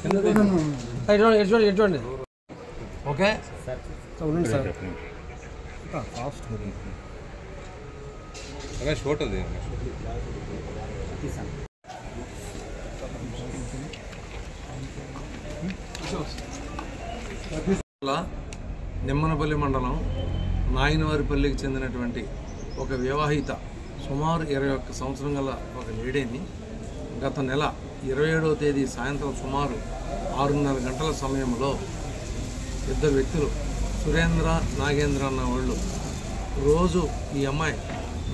చూడండి ఓకే ఉండండి సార్ షోట్ అది నిమ్మనపల్లి మండలం నాయనవారిపల్లికి చెందినటువంటి ఒక వివాహిత సుమారు 21 సంవత్సరం గల ఒక లేడీని గత నెల 27వ తేదీ సాయంత్రం సుమారు 6:30 గంటల సమయంలో ఇద్దరు వ్యక్తులు సురేంద్ర నాగేంద్ర అన్న వాళ్ళు రోజు ఈ అమ్మాయి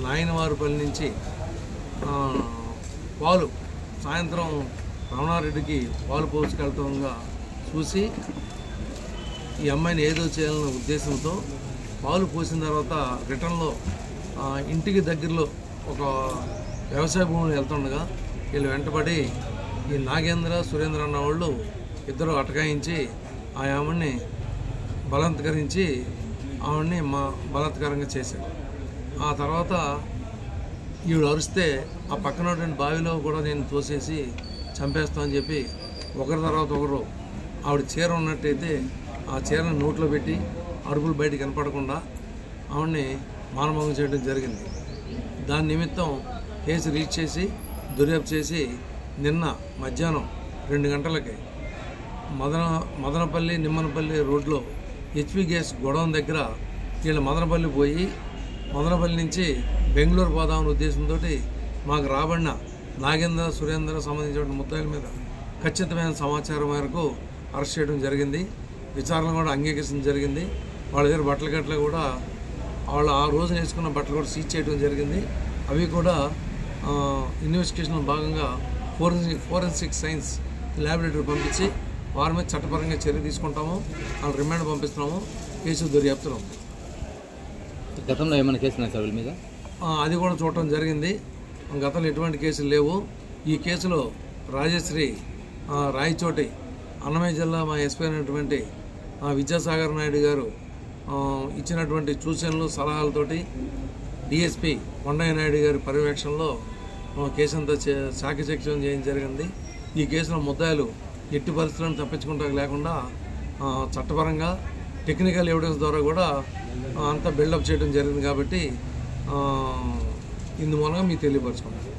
నాయనవారిపల్లి నుంచి పాలు సాయంత్రం రమణారెడ్డికి పాలు పోసుకెళ్తుండగా చూసి ఈ అమ్మాయిని ఏదో చేయాలన్న ఉద్దేశంతో పాలు పోసిన తర్వాత రిటర్న్లో ఇంటికి దగ్గరలో ఒక వ్యవసాయ భూమిని వెళ్తుండగా వీళ్ళు వెంటబడి ఈ నాగేంద్ర సురేంద్ర అన్న వాళ్ళు ఇద్దరు అటకాయించి ఆ ఆమెని బలాత్కరించి ఆవిడ్ని బలాత్కారంగా చేశారు. ఆ తర్వాత ఈవిడ అరిస్తే ఆ పక్కన బావిలో కూడా నేను తోసేసి చంపేస్తామని చెప్పి ఒకరి తర్వాత ఒకరు ఆవిడ చీర ఉన్నట్టయితే ఆ చీరను నోట్లో పెట్టి అడుపులు బయటికి కనపడకుండా ఆవిడ్ని మానభంగం చేయడం జరిగింది. దాని నిమిత్తం కేసు రిజిస్టర్ చేసి దర్యాప్తు చేసి నిన్న మధ్యాహ్నం 2 గంటలకి మదనపల్లి నిమ్మనపల్లి రోడ్లో హెచ్పి గ్యాస్ గొడవం దగ్గర వీళ్ళు మదనపల్లి పోయి మదనపల్లి నుంచి బెంగళూరు పోదామనే ఉద్దేశంతో మాకు రాబడిన నాగేంద్ర సురేంద్ర సంబంధించిన ముద్దాయిల మీద ఖచ్చితమైన సమాచారం మేరకు అరెస్ట్ చేయడం జరిగింది. విచారణ కూడా అంగీకరించడం జరిగింది. వాళ్ళ దగ్గర బట్టలు కూడా వాళ్ళు ఆ రోజు వేసుకున్న బట్టలు కూడా సీజ్ చేయడం జరిగింది. అవి కూడా ఇన్వెస్టిగేషన్ భాగంగా ఫోరెన్సిక్ సైన్స్ ల్యాబొరేటరీ పంపించి వారి మీద చట్టపరంగా చర్య తీసుకుంటాము. వాళ్ళు రిమాండ్ పంపిస్తున్నాము. కేసు దర్యాప్తులో ఉంది. గతంలో ఏమైనా కేసులు సార్ వీళ్ళ మీద? అది కూడా చూడటం జరిగింది. గతంలో ఎటువంటి కేసులు లేవు. ఈ కేసులో రాజశ్రీ రాయచోటి అన్నమయ్య జిల్లా మా ఎస్పీ అయినటువంటి విద్యాసాగర్ నాయుడు గారు ఇచ్చినటువంటి సూచనలు సలహాలతోటి డిఎస్పీ కొండయ్య నాయుడు గారి పర్యవేక్షణలో కేసు అంతా చాకచక్యం చేయడం జరిగింది. ఈ కేసులో ముద్దాయిలు ఎట్టి పరిస్థితులను తప్పించుకుంటానికి లేకుండా చట్టపరంగా టెక్నికల్ ఎవిడెన్స్ ద్వారా కూడా అంతా బిల్డప్ చేయడం జరిగింది. కాబట్టి ఇందుమూలంగా మీకు తెలియపరచుకుంటాం.